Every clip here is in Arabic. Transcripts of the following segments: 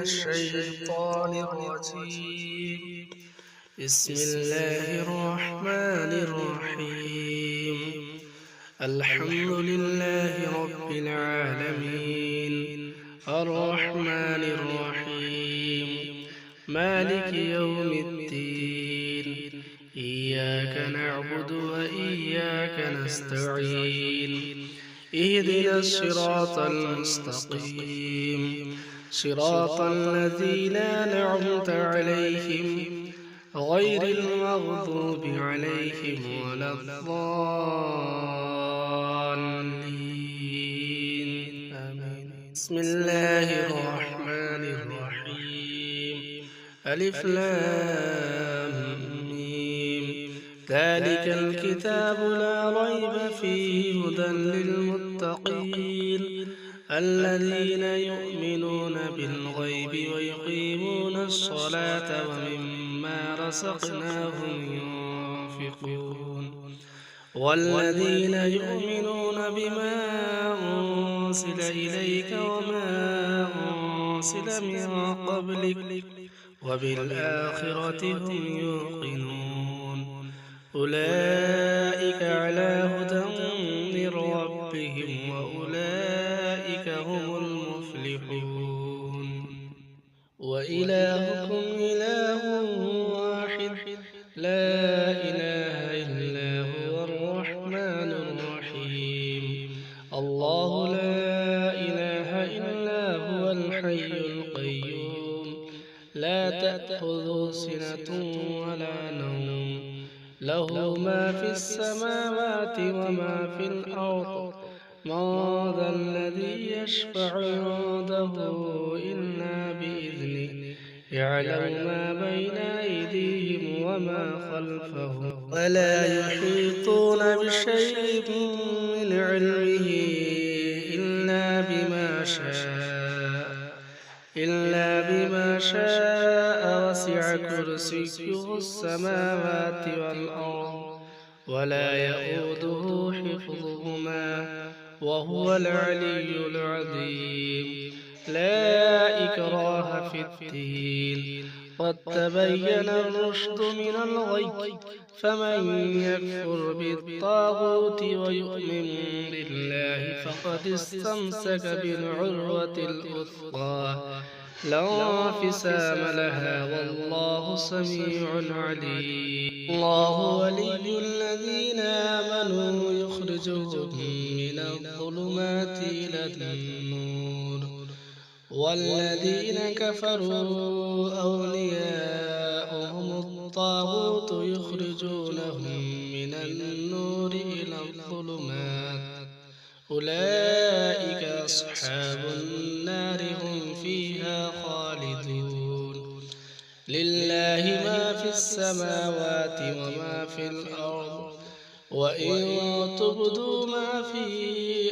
الشيطان الرجيم. بسم الله الرحمن الرحيم. الحمد لله رب العالمين، الرحمن الرحيم، مالك يوم الدين، إياك نعبد وإياك نستعين، اهدنا الصراط المستقيم، صراط الذين أنعمت عليهم غير المغضوب عليهم ولا الضالين، آمين. بسم الله الرحمن الرحيم. ألف لام ميم. ذلك الكتاب لا ريب فيه هدى للمتقين الذين يؤمنون بالغيب ويقيمون الصلاة ومما رزقناهم ينفقون والذين يؤمنون بما أنزل إليك وما أنزل من قبلك وبالآخرة هم يوقنون أولئك على هدى من ربهم وأولئك هم المفلحون. وإلهكم إله واحد لا إله إلا هو الرحمن الرحيم. الله لا إله إلا هو الحي القيوم لا تأخذه سنة ولا نوم له ما في السماوات وما في الأرض من ذا الذي يشفع عنده إلا بإذنه يعلم ما بين أيديهم وما خلفهم ولا يحيطون بشيء من علمه إلا بما شاء وسع كرسيه السماوات والأرض ولا يؤوده حفظهما وهو العلي العظيم. لا إكراه في الدين قد تبين الرشد من الغي فمن يكفر بالطاغوت ويؤمن بالله فقد استمسك بالعروة الوثقى لا انفصام لها والله سميع عليم. الله ولي الذين آمنوا يخرجهم من الظلمات إلى النور والذين كفروا أولياؤهم الطاغوت يخرجونهم من النور إلى الظلمات أولئك أصحاب النار هم فيها خالدون. لله ما في السماوات وما في الأرض وإن تبدوا ما في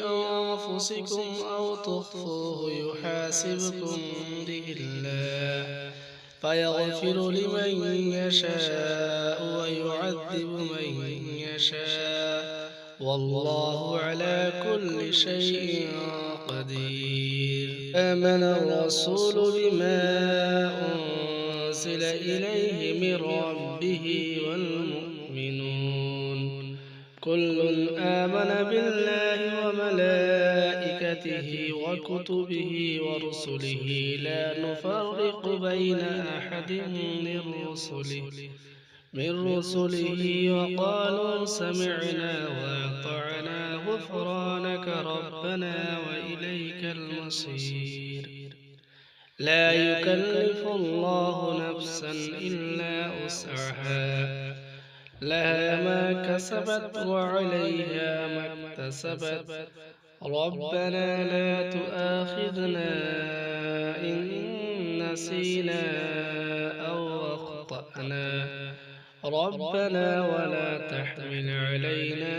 أنفسكم أو تخفوه يحاسبكم به الله فيغفر لمن يشاء ويعذب من يشاء والله على كل شيء قدير. آمن الرسول بما أنزل إليه من ربه والمؤمنون كل آمن بالله وملائكته وكتبه ورسله لا نفرق بين أحد من رسله وقالوا سمعنا وأطعنا غفرانك ربنا وإليك المصير. لا يكلف الله نفسا إلا وسعها لها ما كسبت وعليها ما اكتسبت ربنا لا تؤاخذنا إن نسينا أو أخطأنا ربنا ولا تحمل علينا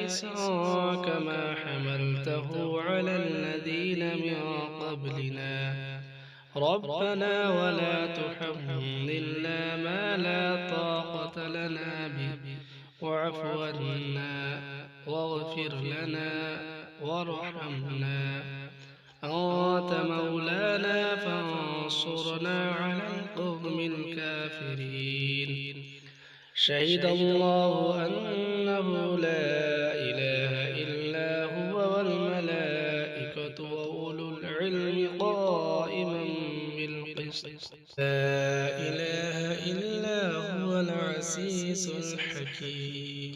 إصرا كما حملته على الذين من قبلنا ربنا ولا تحملنا ما لا طاقة لنا به واعف عنا واغفر لنا وارحمنا أنت مولانا وانصرنا على القوم الكافرين. شهد الله أنه لا إله إلا هو والملائكة وأولو العلم قائما بالقسط لا إله إلا هو العزيز الحكيم.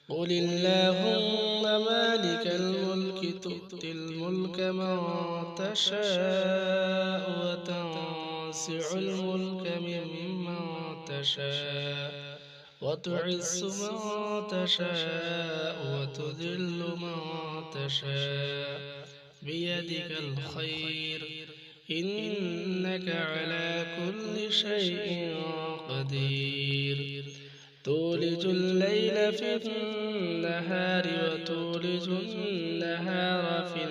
قل اللهم مالك الملك تؤتي الملك من تشاء وتنزع الملك ممن تشاء وتعز من تشاء وتذل من تشاء بيدك الخير إنك على كل شيء قدير. تولج الليل في النهار وتولج النهار في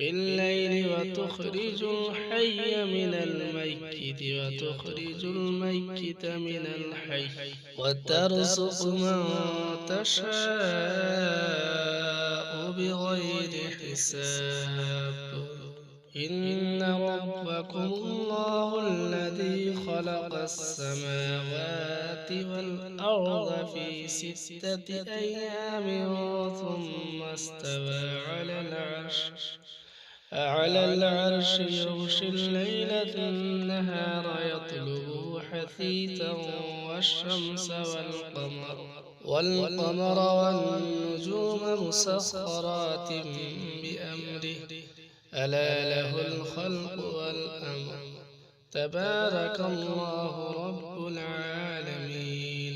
الليل وتخرج الحي من الميت وتخرج الميت من الحي وترزق من تشاء بغير حساب. إن ربكم الله الذي خلق السماوات والأرض في 6 أيام ثم استوى على العرش يغشي الليل النهار يطلبه حثيثا والشمس والقمر والنجوم مسخرات بأمره ألا له الخلق والأمر تبارك الله رب العالمين.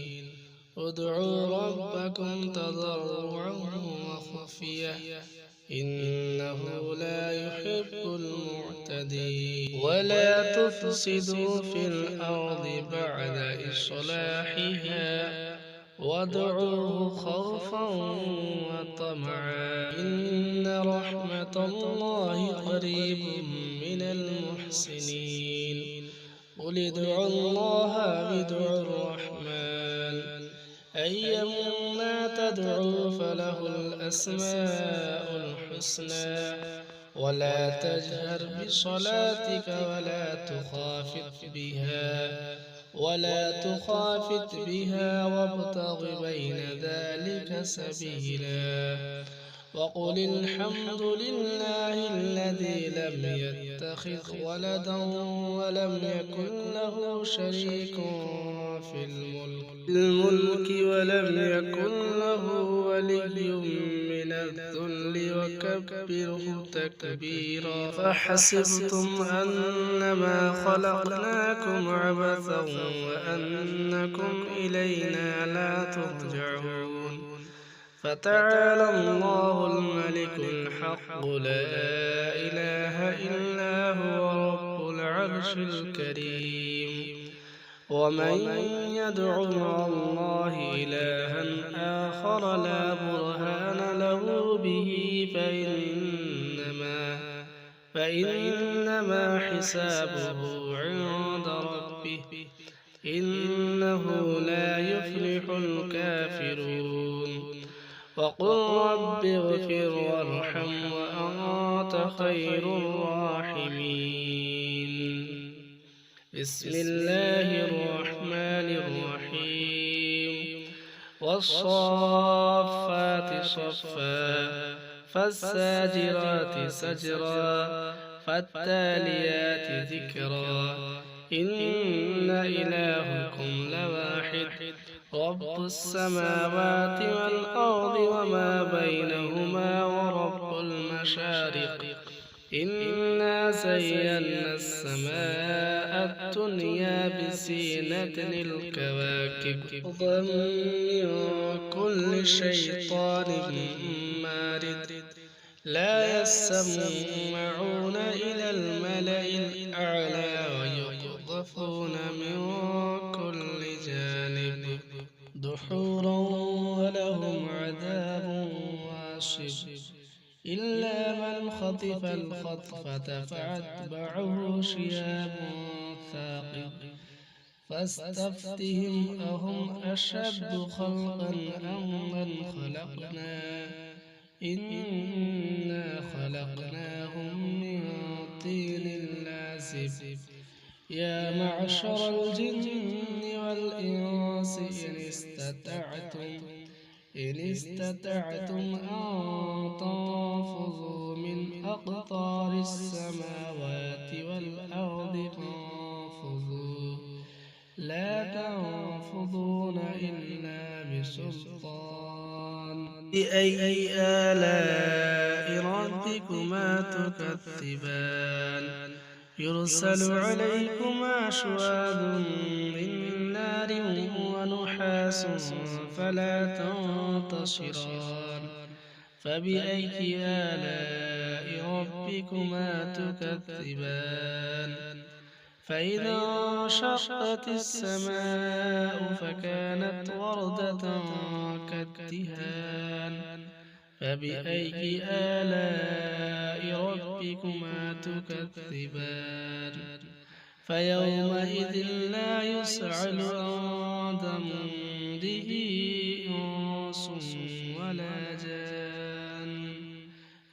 ادعوا ربكم تضرعا وخفية إنه لا يحب المعتدين. ولا تفسدوا في الأرض بعد إصلاحها وادعوه خوفا وطمعا إن رحمة الله قريب من المحسنين. قل ادعوا الله ادعوا الرحمن أيما تدعوا فله الأسماء الحسنى ولا تجهر بصلاتك ولا تخافت بها وابتغ بين ذلك سبيلا. وقل الحمد لله الذي لم يتخذ ولدا ولم يكن له شريك في الملك ولم يكن له ولي من الذل وكبره تكبيرا. فحسبتم أنما خلقناكم عبثا وأنكم إلينا لا ترجعون. فتعالى الله الملك الحق لا إله إلا هو رب العرش الكريم. ومن يدع مع الله إلها آخر لا برهان له به فإنما حسابه عند ربه إنه لا يفلح الكافرون. وقل رب اغفر وارحم وأنت خير الراحمين. بسم الله الرحمن الرحيم. والصافات صفا فالزاجرات زجرا فالتاليات ذكرا إن إلهكم لواحد رب السماوات والأرض وما بينهما ورب المشارق. إنا زينا السماء الدنيا بزينة الكواكب من كل شيطان مارد لا يسمعون إلى الملأ الأعلى ويقذفون من كل جانب دحورا ولهم عذاب واصب إلا من خطف الخطفة فأتبعه شهاب ثاقب فاستفتهم أهم أشد خلقا أم من خلقنا إنا خلقناهم من طين حاسب يا معشر الجن والإنس إن استطعتم أن تنفذوا من أقطار السماوات والأرض فانفذوا لا تنفذون إلا بسلطان بأي آلاء ربكما تكذبان يرسل عليكما شواظ من نار ونحاس فلا تنتصران فبأي آلاء ربكما تكذبان فإذا انشقت السماء فكانت وردة كالدهان فبأي آلاء ربكما تكذبان فيومئذ لا يسأل عن ذنبه إنس ولا جان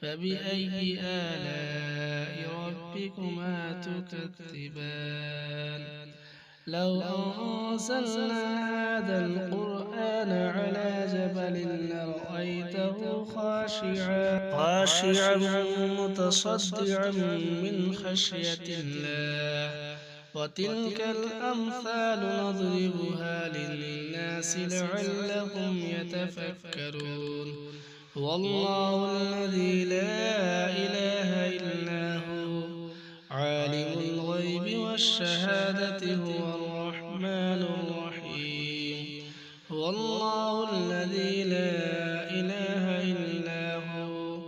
فبأي آلاء ربكما تكذبان لو أنزلنا هذا القرآن على جبل لرأيته خاشعا متصدعا من خشية الله وتلك الأمثال نضربها للناس لعلهم يتفكرون هو الله الذي لا إله إلا هو عالم الغيب والشهادة هو الرحمن الرحيم هو الله الذي لا إله إلا هو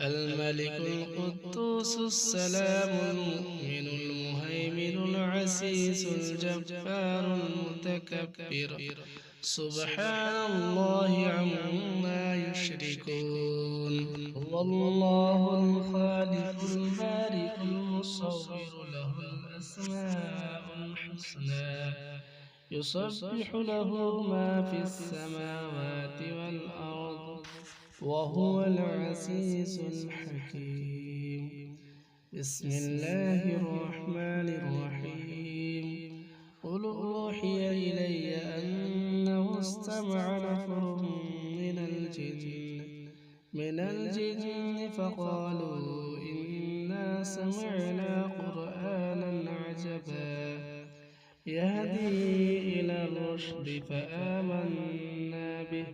الملك القدوس السلام المؤمن المهيمن العزيز الجبار المتكبر سبحان الله عما يشركون هو الله الخالق البارئ المصور له الأسماء الحسنى يسبح له ما في السماوات والأرض وهو العزيز الحكيم بسم الله الرحمن الرحيم قل أوحي إلي أنه استمع نفر من الجن فقالوا إنا سمعنا قرآنا عجبا يهدي إلى الرشد فآمنا به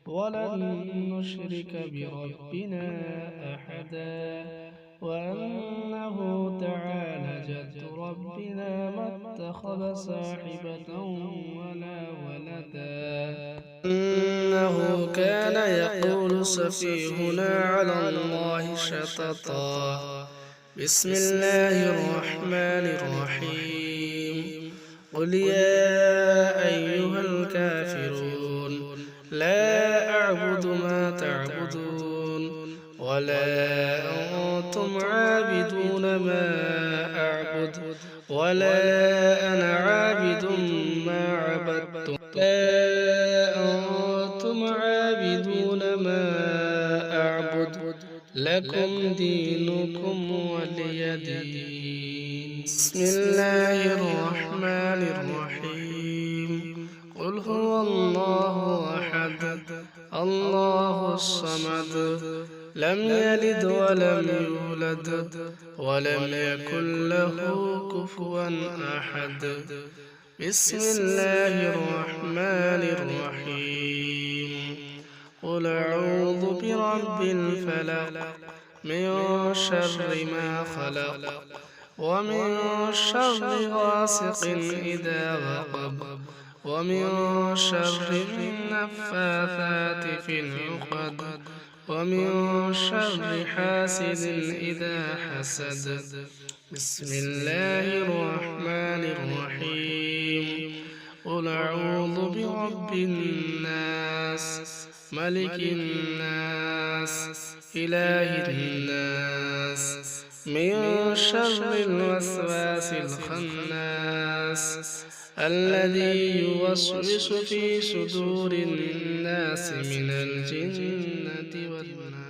ولن نشرك بربنا أحدا وأنه تعالى جد ربنا ما اتخذ صاحبة ولا ولدا إنه كان يقول سفيهنا على الله شططا بسم الله الرحمن الرحيم قل يا أيها الكافرون لا أعبد ما تعبدون ولا أنتم عابدون ما أعبد ولا أنا عابد ما عبدتم لا أنتم عابدون ما أعبد لكم دينكم ولي دين بسم الله الرحمن الرحيم قل هو الله أحد الله الصمد لم يلد ولم يولد ولم يكن له كفوا أحد بسم الله الرحمن الرحيم قل أعوذ برب الفلق من شر ما خلق ومن شر غاسق إذا وقب ومن شر النفاثات في العقد ومن شر حاسد إذا حسد بسم الله الرحمن الرحيم قل أعوذ برب الناس ملك الناس إله الناس من شر الوسواس الخناس الذي يوسوس في صدور الناس من الجنة والناس